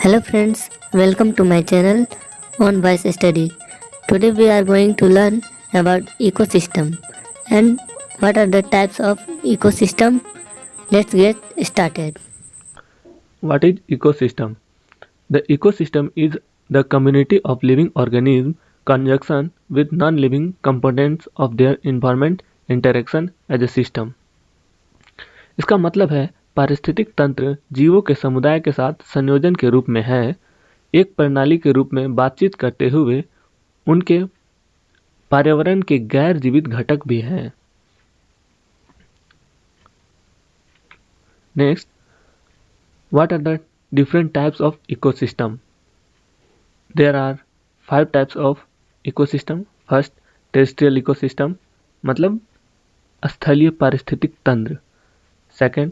Hello friends, welcome to my channel on Voice Study. Today we are going to learn about ecosystem and what are the types of ecosystem. Let's get started. What is ecosystem? The ecosystem is the community of living organisms conjunction with non-living components of their environment interaction as a system. इसका मतलब है पारिस्थितिक तंत्र जीवों के समुदाय के साथ संयोजन के रूप में है, एक प्रणाली के रूप में बातचीत करते हुए उनके पर्यावरण के गैर जीवित घटक भी हैं। Next, what are the different types of ecosystem? There are 5 types of ecosystem. First, terrestrial ecosystem मतलब स्थलीय पारिस्थितिक तंत्र। सेकंड,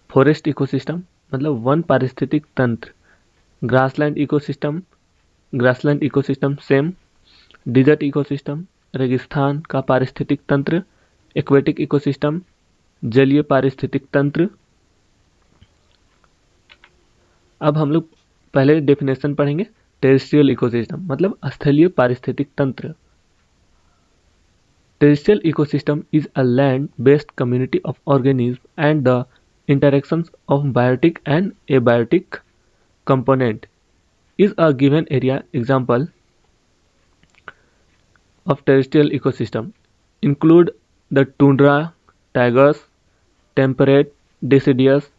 फॉरेस्ट इकोसिस्टम मतलब वन पारिस्थितिक तंत्र। Grassland ecosystem same. Desert ecosystem रेगिस्तान का पारिस्थितिक तंत्र। एक्वेटिक इकोसिस्टम जलीय पारिस्थितिक तंत्र। अब हम लोग पहले डेफिनेशन पढ़ेंगे। टेरेस्ट्रियल इकोसिस्टम मतलब स्थलीय पारिस्थितिक तंत्र। Terrestrial ecosystem is a land based community of organism and the interactions of biotic and abiotic component is a given area. Example of terrestrial ecosystem include the tundra, taigas, temperate deciduous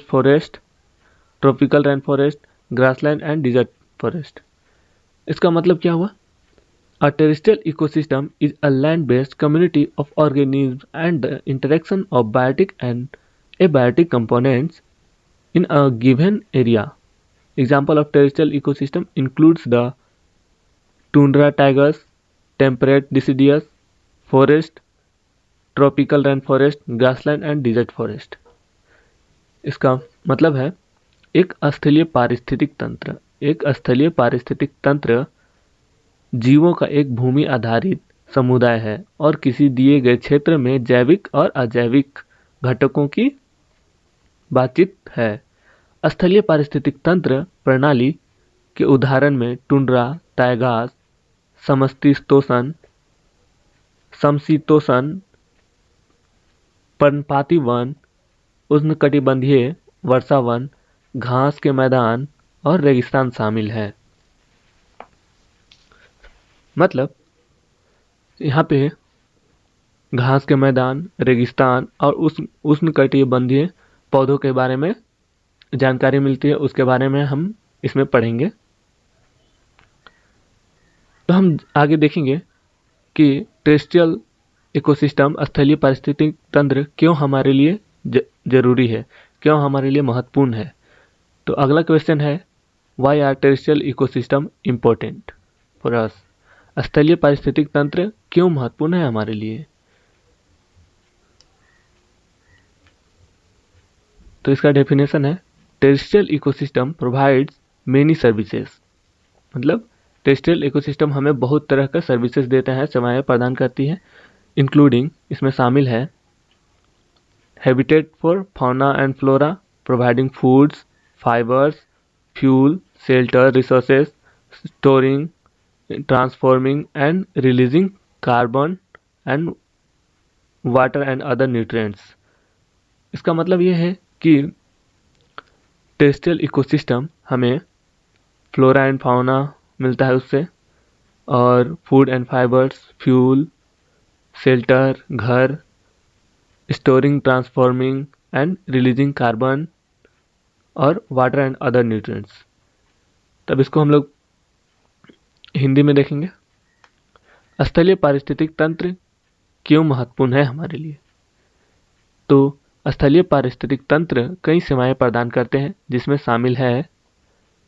forest, tropical rainforest, grassland and desert forest. इसका मतलब क्या हुआ? A terrestrial ecosystem is a land-based community of organisms and the interaction of biotic and abiotic components in a given area. Example of terrestrial ecosystem includes the tundra tigers, temperate deciduous forest, tropical rainforest, grassland and desert forest. इसका मतलब है एक स्थलीय पारिस्थितिक तंत्र जीवों का एक भूमि आधारित समुदाय है और किसी दिए गए क्षेत्र में जैविक और अजैविक घटकों की बातचीत है। स्थलीय पारिस्थितिक तंत्र प्रणाली के उदाहरण में टुंड्रा, टाइगास, समशीतोष्ण पर्णपाती वन, उष्णकटिबंधीय वर्षा वन, घास के मैदान और रेगिस्तान शामिल है। मतलब यहाँ पे घास के मैदान, रेगिस्तान और उष्णकटिबंधीय पौधों के बारे में जानकारी मिलती है, उसके बारे में हम इसमें पढ़ेंगे। तो हम आगे देखेंगे कि टेरेस्ट्रियल इकोसिस्टम स्थलीय पारिस्थितिक तंत्र क्यों हमारे लिए जरूरी है, क्यों हमारे लिए महत्वपूर्ण है। तो अगला क्वेश्चन है, why are terrestrial ecosystem important for us? स्थलीय पारिस्थितिक तंत्र क्यों महत्वपूर्ण है हमारे लिए? तो इसका डेफिनेशन है, terrestrial ecosystem provides many services मतलब टेरेस्ट्रियल इकोसिस्टम हमें बहुत तरह का सर्विसेज देते हैं, सेवाएं प्रदान करती है। इंक्लूडिंग इसमें शामिल है habitat for fauna and flora providing foods, fibres, fuel, shelter, resources, storing, transforming and releasing carbon and water and other nutrients. इसका मतलब ये है कि टेरेस्ट्रियल इकोसिस्टम हमें फ्लोरा एंड फाउना मिलता है उससे, और food and fibres, fuel, shelter, घर, storing, transforming and releasing carbon और वाटर एंड अदर न्यूट्रिएंट्स। तब इसको हम लोग हिंदी में देखेंगे। स्थलीय पारिस्थितिक तंत्र क्यों महत्वपूर्ण है हमारे लिए? तो स्थलीय पारिस्थितिक तंत्र कई सेवाएं प्रदान करते हैं, जिसमें शामिल है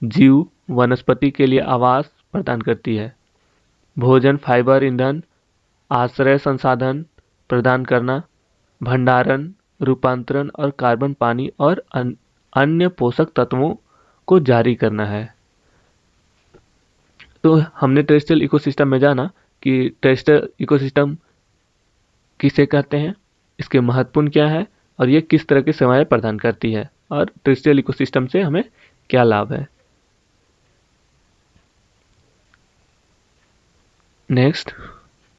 जीव वनस्पति के लिए आवास प्रदान करती है, भोजन, फाइबर, ईंधन, आश्रय संसाधन प्रदान करना, भंडारण, रूपांतरण और कार्बन, पानी और अन्य पोषक तत्वों को जारी करना है। तो हमने टेरेस्ट्रियल इकोसिस्टम में जाना कि टेरेस्ट्रियल इकोसिस्टम किसे कहते हैं, इसके महत्वपूर्ण क्या है और ये किस तरह की सेवाएं प्रदान करती है, और टेरेस्ट्रियल इकोसिस्टम से हमें क्या लाभ है। नेक्स्ट,